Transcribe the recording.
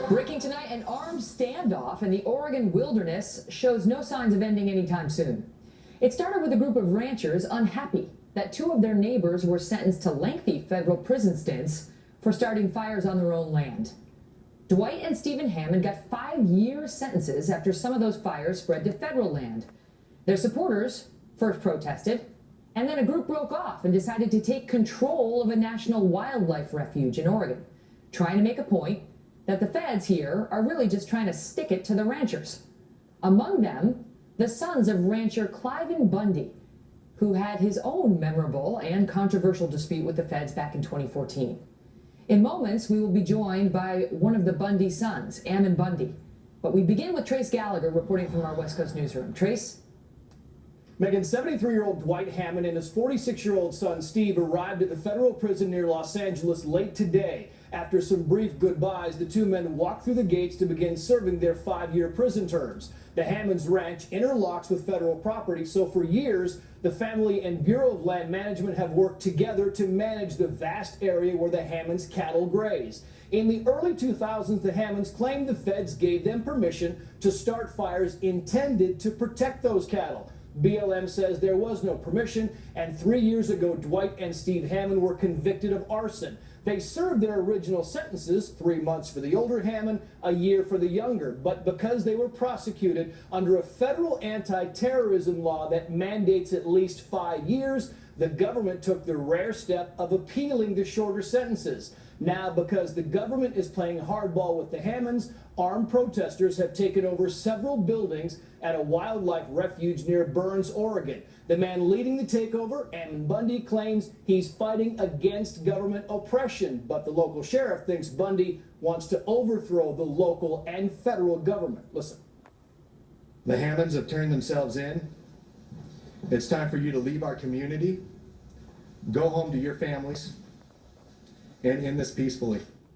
Breaking tonight, an armed standoff in the Oregon wilderness shows no signs of ending anytime soon. It started with a group of ranchers unhappy that two of their neighbors were sentenced to lengthy federal prison stints for starting fires on their own land. Dwight and Stephen Hammond got 5-year sentences after some of those fires spread to federal land. Their supporters first protested, and then a group broke off and decided to take control of a national wildlife refuge in Oregon, trying to make a point that the feds here are really just trying to stick it to the ranchers. Among them, the sons of rancher Cliven Bundy, who had his own memorable and controversial dispute with the feds back in 2014. In moments, we will be joined by one of the Bundy sons, Ammon Bundy. But we begin with Trace Gallagher reporting from our West Coast newsroom. Trace? Megan, 73-year-old Dwight Hammond and his 46-year-old son Steve arrived at the federal prison near Los Angeles late today. After some brief goodbyes, the two men walked through the gates to begin serving their 5-year prison terms. The Hammonds' ranch interlocks with federal property, so for years, the family and Bureau of Land Management have worked together to manage the vast area where the Hammonds' cattle graze. In the early 2000s, the Hammonds claimed the feds gave them permission to start fires intended to protect those cattle. BLM says there was no permission, and 3 years ago, Dwight and Steve Hammond were convicted of arson. They served their original sentences, 3 months for the older Hammond, a year for the younger. But because they were prosecuted under a federal anti-terrorism law that mandates at least 5 years, the government took the rare step of appealing the shorter sentences. Now, because the government is playing hardball with the Hammonds, armed protesters have taken over several buildings at a wildlife refuge near Burns, Oregon. The man leading the takeover, Ammon Bundy, claims he's fighting against government oppression, but the local sheriff thinks Bundy wants to overthrow the local and federal government. Listen. The Hammonds have turned themselves in. It's time for you to leave our community, go home to your families, and end this peacefully.